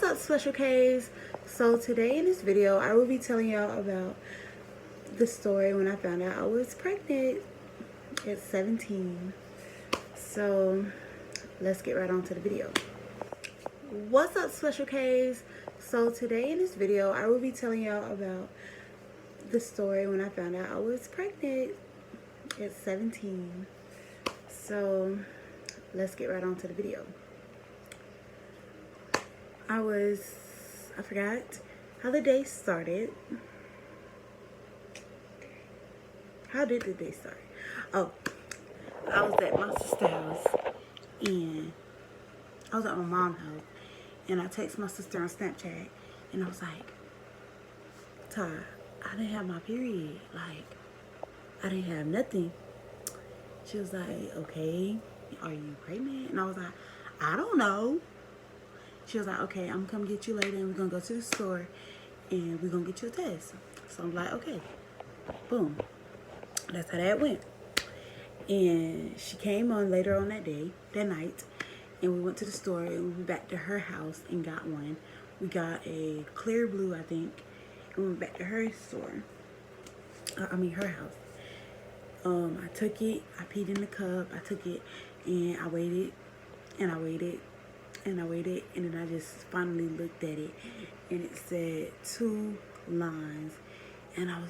What's up, Special K's? So today in this video I will be telling y'all about the story when I found out I was pregnant at 17. So let's get right on to the video. What's up, Special K's? So today in this video I will be telling y'all about the story when I found out I was pregnant at 17. So let's get right on to the video. I forgot how the day started. How did the day start? Oh, I was at my sister's house and I was at my mom's house and I texted my sister on Snapchat and I was like, Ty, I didn't have my period. Like, I didn't have nothing. She was like, okay, are you pregnant? And I was like, I don't know. She was like, okay, I'm gonna come get you later and we're gonna go to the store and we're gonna get you a test. So I'm like, okay, boom. That's how that went. And she came on later on that night, and we went to the store and we went back to her house and got one. We got a clear blue, I think, and we went back to her store. Her house. I took it, I peed in the cup, I took it, and I waited, and I waited, and I waited, and then I just finally looked at it, and it said 2 lines, and I was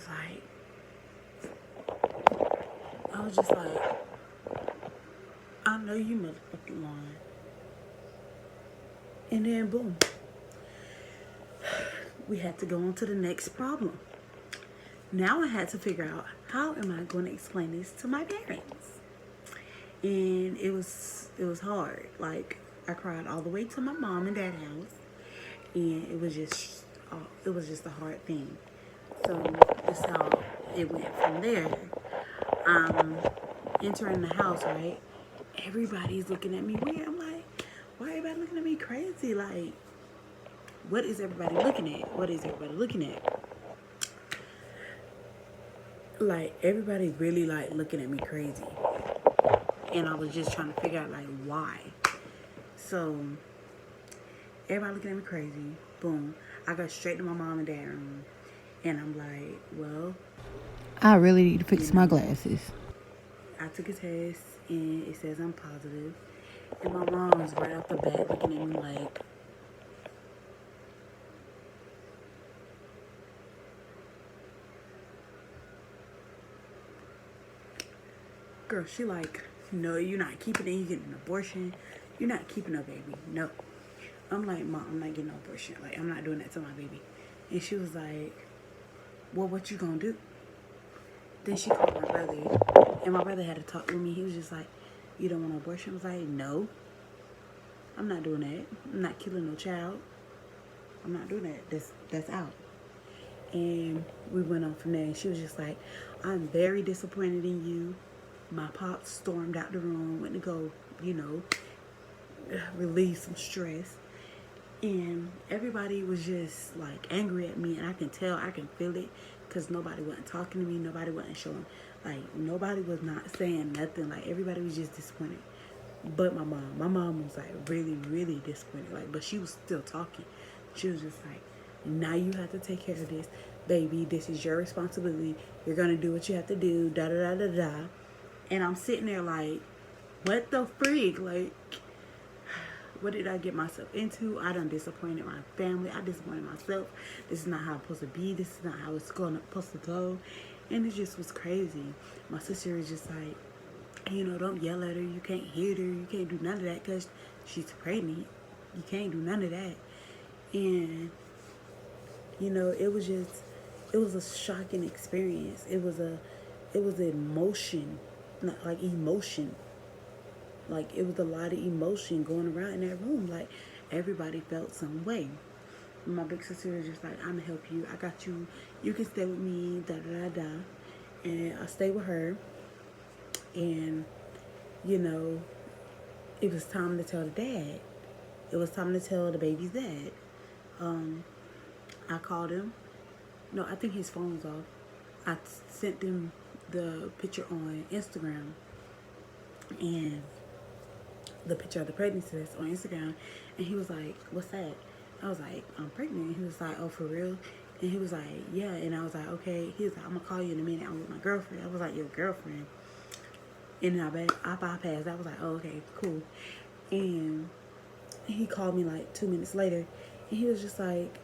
just like, I know you motherfucking lying. And then boom, we had to go on to the next problem. Now I had to figure out, how am I going to explain this to my parents? And it was hard. Like, I cried all the way to my mom and dad's house, and it was just a hard thing. So that's how it went from there. Entering the house, right? Everybody's looking at me weird. I'm like, why everybody looking at me crazy? Like, what is everybody looking at? What is everybody looking at? Like, everybody really like looking at me crazy. And I was just trying to figure out like why. So everybody looking at me crazy. Boom. I go straight to my mom and dad's room. And I'm like, well, I really need to fix my glasses. I took a test and it says I'm positive. And my mom was right off the bat looking at me like, girl, she like, no, you're not keeping it. You're getting an abortion. You're not keeping a baby. No. I'm like, Mom, I'm not getting an abortion. Like, I'm not doing that to my baby. And she was like, well, what you gonna do? Then she called my brother. And my brother had to talk with me. He was just like, you don't want an abortion? I was like, no. I'm not doing that. I'm not killing no child. I'm not doing that. That's out. And we went on from there. And she was just like, I'm very disappointed in you. My pop stormed out the room, went to go, relieve some stress. And everybody was just like angry at me. And I can tell, I can feel it. Because nobody wasn't talking to me. Nobody wasn't showing. Like, nobody was not saying nothing. Like, everybody was just disappointed. But my mom was like really, really disappointed. Like, but she was still talking. She was just like, now you have to take care of this. Baby, this is your responsibility. You're going to do what you have to do. Da, da, da, da, da. And I'm sitting there like, what the freak? Like, what did I get myself into? I done disappointed my family. I disappointed myself. This is not how it's supposed to be. This is not how it's supposed to go. And it just was crazy. My sister was just like, don't yell at her. You can't hit her. You can't do none of that because she's pregnant. You can't do none of that. And, it was a shocking experience. It was emotion. Not like emotion. Like, it was a lot of emotion going around in that room. Like, everybody felt some way. And my big sister was just like, I'm going to help you. I got you. You can stay with me. Da, da, da, da. And I stayed with her. And, it was time to tell the dad. It was time to tell the baby's dad. I called him. No, I think his phone was off. I sent him the picture on Instagram. And the picture of the pregnancy test on Instagram, and he was like, what's that? I was like, I'm pregnant. And he was like, oh, for real? And he was like, yeah. And I was like, okay. He was like, I'm going to call you in a minute. I'm with my girlfriend. I was like, your girlfriend? And then I bypassed. I was like, oh, okay, cool. And he called me like 2 minutes later. And he was just like,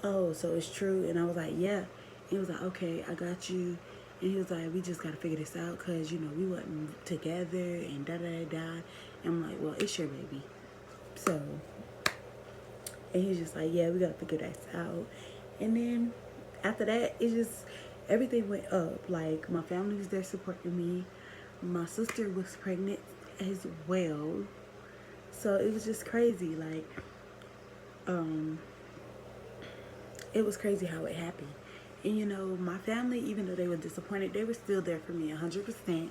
oh, so it's true? And I was like, yeah. And he was like, okay, I got you. And he was like, we just got to figure this out because, you know, we wasn't together and da-da-da-da. And I'm like, well, it's your baby. So, and he's just like, yeah, we got to figure this out. And then after that, it just, everything went up. Like, my family was there supporting me. My sister was pregnant as well. So it was just crazy. Like, it was crazy how it happened. And, you know, my family, even though they were disappointed, they were still there for me 100%.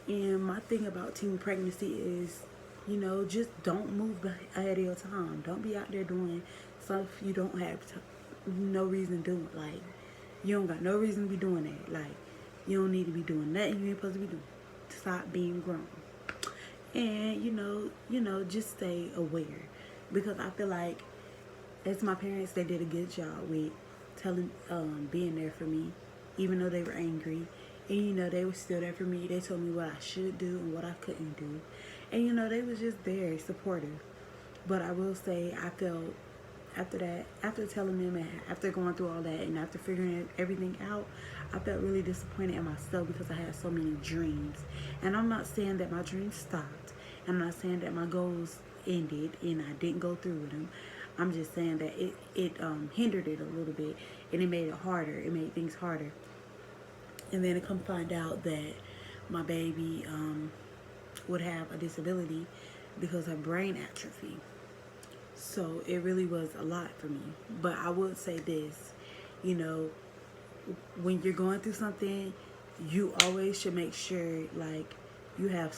And my thing about teen pregnancy is, you know, just don't move ahead of your time. Don't be out there doing stuff you don't have no reason doing. Like, you don't got no reason to be doing that. Like, you don't need to be doing nothing you ain't supposed to be doing. Stop being grown. And, you know, just stay aware. Because I feel like, as my parents, they did a good job with being there for me, even though they were angry. And, you know, they were still there for me. They told me what I should do and what I couldn't do. And, you know, they was just there, supportive. But I will say, I felt, after that, after telling them and after going through all that and after figuring everything out, I felt really disappointed in myself because I had so many dreams. And I'm not saying that my dreams stopped. I'm not saying that my goals ended and I didn't go through with them. I'm just saying that it hindered it a little bit, and it made it harder. It made things harder. And then to come find out that my baby would have a disability because of brain atrophy. So it really was a lot for me. But I would say this, you know, when you're going through something, you always should make sure, like, you have,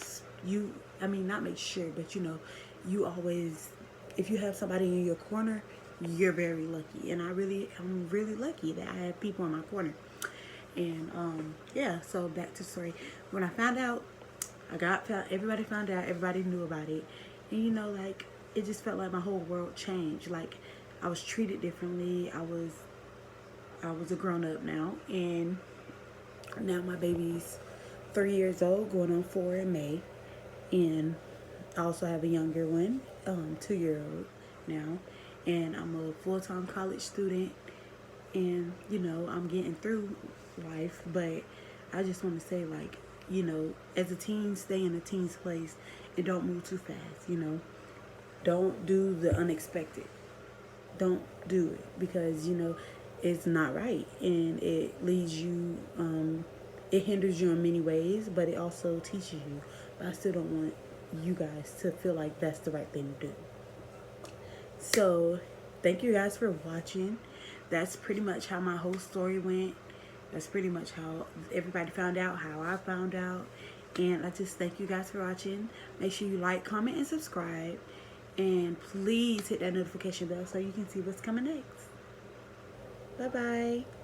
not make sure, but, you know, you always, if you have somebody in your corner, you're very lucky. And I'm really lucky that I have people in my corner. And, yeah, so back to the story. When I found out, everybody found out, everybody knew about it. And, you know, like, it just felt like my whole world changed. Like, I was treated differently. I was a grown-up now. And now my baby's 3 years old, going on 4 in May. And I also have a younger one, 2-year-old now. And I'm a full-time college student. And, you know, I'm getting through life. But I just want to say, like, you know, as a teen, stay in a teen's place and don't move too fast, you know. Don't do the unexpected. Don't do it because, you know, it's not right. And it leads you, it hinders you in many ways, but it also teaches you. But I still don't want you guys to feel like that's the right thing to do. So, thank you guys for watching. That's pretty much how my whole story went. That's pretty much how everybody found out, how I found out. And I just thank you guys for watching. Make sure you like, comment, and subscribe. And please hit that notification bell so you can see what's coming next. Bye-bye.